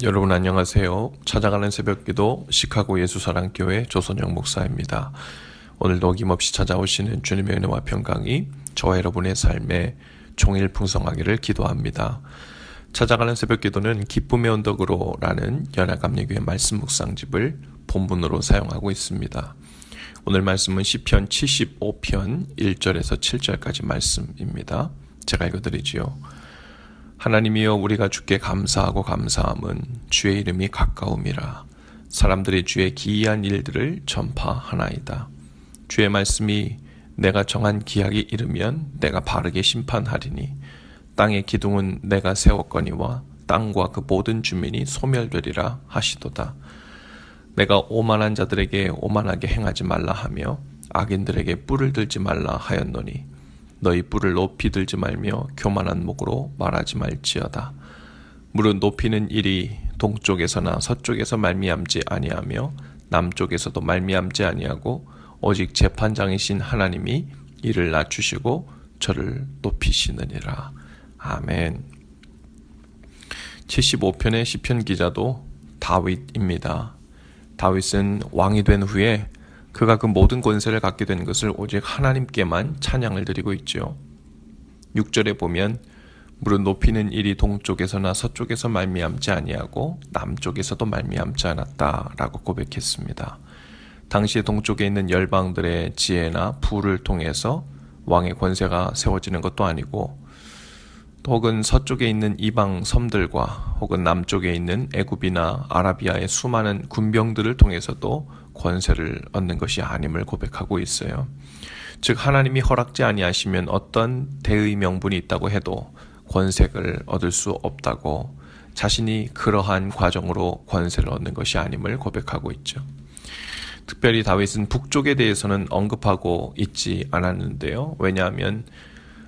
여러분 안녕하세요. 찾아가는 새벽기도 시카고 예수사랑교회 조선영 목사입니다. 오늘도 어김없이 찾아오시는 주님의 은혜와 평강이 저와 여러분의 삶에 종일 풍성하기를 기도합니다. 찾아가는 새벽기도는 기쁨의 언덕으로 라는 연합감리교회 말씀 묵상집을 본문으로 사용하고 있습니다. 오늘 말씀은 시편 75편 1절에서 7절까지 말씀입니다. 제가 읽어드리지요. 하나님이여, 우리가 주께 감사하고 감사함은 주의 이름이 가까움이라. 사람들이 주의 기이한 일들을 전파하나이다. 주의 말씀이 내가 정한 기약이 이르면 내가 바르게 심판하리니 땅의 기둥은 내가 세웠거니와 땅과 그 모든 주민이 소멸되리라 하시도다. 내가 오만한 자들에게 오만하게 행하지 말라 하며 악인들에게 뿔을 들지 말라 하였노니 너희 뿔을 높이 들지 말며 교만한 목으로 말하지 말지어다. 무릇 높이는 일이 동쪽에서나 서쪽에서 말미암지 아니하며 남쪽에서도 말미암지 아니하고 오직 재판장이신 하나님이 이를 낮추시고 저를 높이시느니라. 아멘. 75편의 시편 기자도 다윗입니다. 다윗은 왕이 된 후에 그가 그 모든 권세를 갖게 된 것을 오직 하나님께만 찬양을 드리고 있죠. 6절에 보면 무릇 높이는 일이 동쪽에서나 서쪽에서 말미암지 아니하고 남쪽에서도 말미암지 않았다라고 고백했습니다. 당시 동쪽에 있는 열방들의 지혜나 부를 통해서 왕의 권세가 세워지는 것도 아니고, 혹은 서쪽에 있는 이방 섬들과 혹은 남쪽에 있는 애굽이나 아라비아의 수많은 군병들을 통해서도 권세를 얻는 것이 아님을 고백하고 있어요. 즉, 하나님이 허락지 아니하시면 어떤 대의 명분이 있다고 해도 권세를 얻을 수 없다고, 자신이 그러한 과정으로 권세를 얻는 것이 아님을 고백하고 있죠. 특별히 다윗은 북쪽에 대해서는 언급하고 있지 않았는데요. 왜냐하면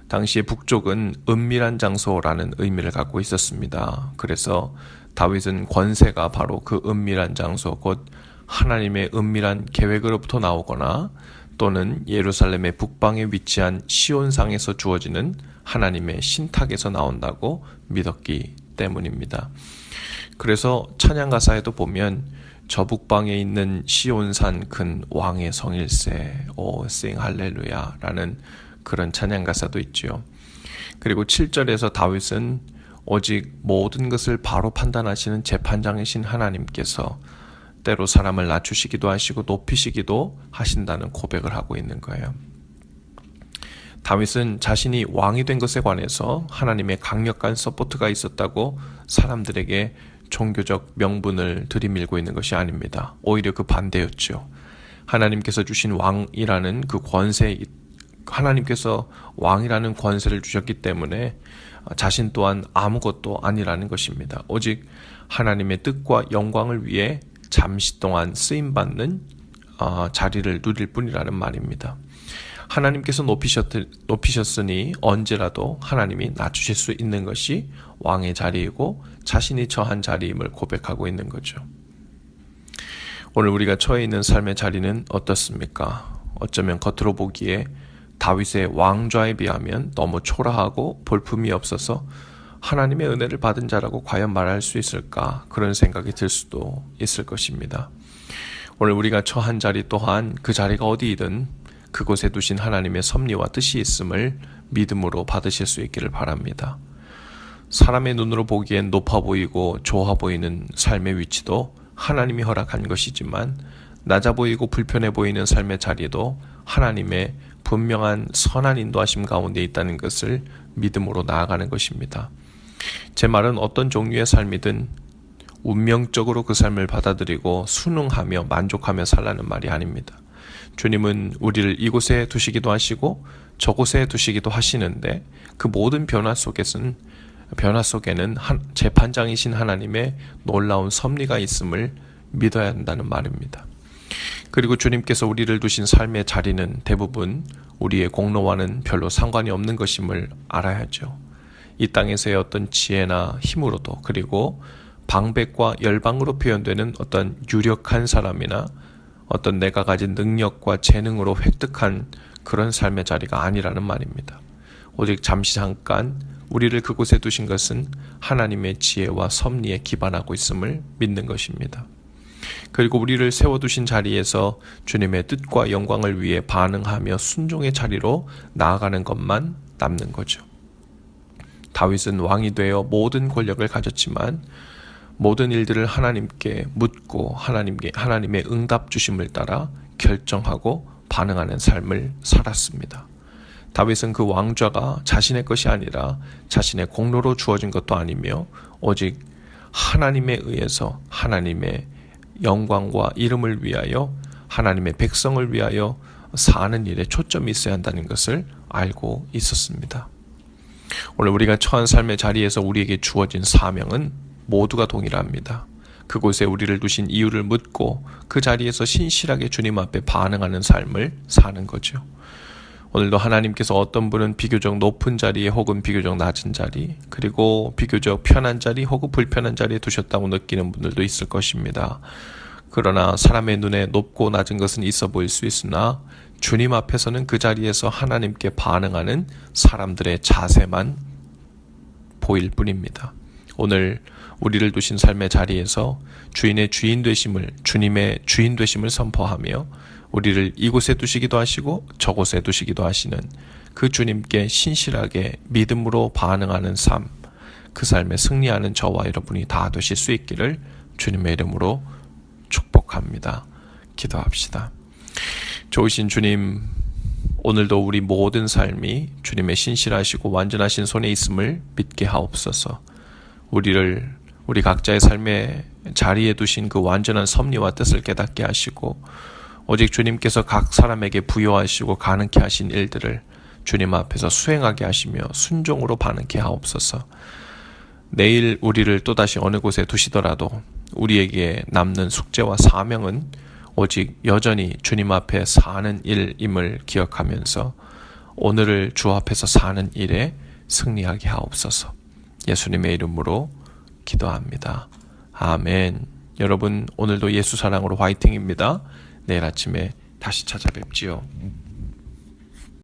당시의 북쪽은 은밀한 장소라는 의미를 갖고 있었습니다. 그래서 다윗은 권세가 바로 그 은밀한 장소, 곧 하나님의 은밀한 계획으로부터 나오거나 또는 예루살렘의 북방에 위치한 시온상에서 주어지는 하나님의 신탁에서 나온다고 믿었기 때문입니다. 그래서 찬양 가사에도 보면 저 북방에 있는 시온산 큰 왕의 성일세 오 sing 할렐루야 라는 그런 찬양 가사도 있죠. 그리고 7절에서 다윗은 오직 모든 것을 바로 판단하시는 재판장이신 하나님께서 때로 사람을 낮추시기도 하시고 높이시기도 하신다는 고백을 하고 있는 거예요. 다윗은 자신이 왕이 된 것에 관해서 하나님의 강력한 서포트가 있었다고 사람들에게 종교적 명분을 들이밀고 있는 것이 아닙니다. 오히려 그 반대였죠. 하나님께서 주신 왕이라는 그 권세, 하나님께서 왕이라는 권세를 주셨기 때문에 자신 또한 아무것도 아니라는 것입니다. 오직 하나님의 뜻과 영광을 위해 잠시 동안 쓰임받는 자리를 누릴 뿐이라는 말입니다. 하나님께서 높이셨으니 언제라도 하나님이 낮추실 수 있는 것이 왕의 자리이고 자신이 처한 자리임을 고백하고 있는 거죠. 오늘 우리가 처해 있는 삶의 자리는 어떻습니까? 어쩌면 겉으로 보기에 다윗의 왕좌에 비하면 너무 초라하고 볼품이 없어서 하나님의 은혜를 받은 자라고 과연 말할 수 있을까? 그런 생각이 들 수도 있을 것입니다. 오늘 우리가 처한 자리 또한 그 자리가 어디이든 그곳에 두신 하나님의 섭리와 뜻이 있음을 믿음으로 받으실 수 있기를 바랍니다. 사람의 눈으로 보기엔 높아 보이고 좋아 보이는 삶의 위치도 하나님이 허락한 것이지만 낮아 보이고 불편해 보이는 삶의 자리도 하나님의 분명한 선한 인도하심 가운데 있다는 것을 믿음으로 나아가는 것입니다. 제 말은 어떤 종류의 삶이든 운명적으로 그 삶을 받아들이고 순응하며 만족하며 살라는 말이 아닙니다. 주님은 우리를 이곳에 두시기도 하시고 저곳에 두시기도 하시는데 그 모든 변화 속에는 재판장이신 하나님의 놀라운 섭리가 있음을 믿어야 한다는 말입니다. 그리고 주님께서 우리를 두신 삶의 자리는 대부분 우리의 공로와는 별로 상관이 없는 것임을 알아야죠. 이 땅에서의 어떤 지혜나 힘으로도, 그리고 방백과 열방으로 표현되는 어떤 유력한 사람이나 어떤 내가 가진 능력과 재능으로 획득한 그런 삶의 자리가 아니라는 말입니다. 오직 잠시 잠깐 우리를 그곳에 두신 것은 하나님의 지혜와 섭리에 기반하고 있음을 믿는 것입니다. 그리고 우리를 세워두신 자리에서 주님의 뜻과 영광을 위해 반응하며 순종의 자리로 나아가는 것만 남는 거죠. 다윗은 왕이 되어 모든 권력을 가졌지만 모든 일들을 하나님께 묻고 하나님의 응답 주심을 따라 결정하고 반응하는 삶을 살았습니다. 다윗은 그 왕좌가 자신의 것이 아니라 자신의 공로로 주어진 것도 아니며 오직 하나님에 의해서 하나님의 영광과 이름을 위하여 하나님의 백성을 위하여 사는 일에 초점이 있어야 한다는 것을 알고 있었습니다. 오늘 우리가 처한 삶의 자리에서 우리에게 주어진 사명은 모두가 동일합니다. 그곳에 우리를 두신 이유를 묻고 그 자리에서 신실하게 주님 앞에 반응하는 삶을 사는 거죠. 오늘도 하나님께서 어떤 분은 비교적 높은 자리에 혹은 비교적 낮은 자리, 그리고 비교적 편한 자리 혹은 불편한 자리에 두셨다고 느끼는 분들도 있을 것입니다. 그러나 사람의 눈에 높고 낮은 것은 있어 보일 수 있으나 주님 앞에서는 그 자리에서 하나님께 반응하는 사람들의 자세만 보일 뿐입니다. 오늘 우리를 두신 삶의 자리에서 주님의 주인 되심을 선포하며 우리를 이곳에 두시기도 하시고 저곳에 두시기도 하시는 그 주님께 신실하게 믿음으로 반응하는 삶, 그 삶에 승리하는 저와 여러분이 다 되실 수 있기를 주님의 이름으로 축복합니다. 기도합시다. 좋으신 주님, 오늘도 우리 모든 삶이 주님의 신실하시고 완전하신 손에 있음을 믿게 하옵소서. 우리 각자의 삶의 자리에 두신 그 완전한 섭리와 뜻을 깨닫게 하시고 오직 주님께서 각 사람에게 부여하시고 가능케 하신 일들을 주님 앞에서 수행하게 하시며 순종으로 반응케 하옵소서. 내일 우리를 또다시 어느 곳에 두시더라도 우리에게 남는 숙제와 사명은 오직 여전히 주님 앞에 사는 일임을 기억하면서 오늘을 주 앞에서 사는 일에 승리하게 하옵소서. 예수님의 이름으로 기도합니다. 아멘. 여러분, 오늘도 예수 사랑으로 화이팅입니다. 내일 아침에 다시 찾아뵙지요.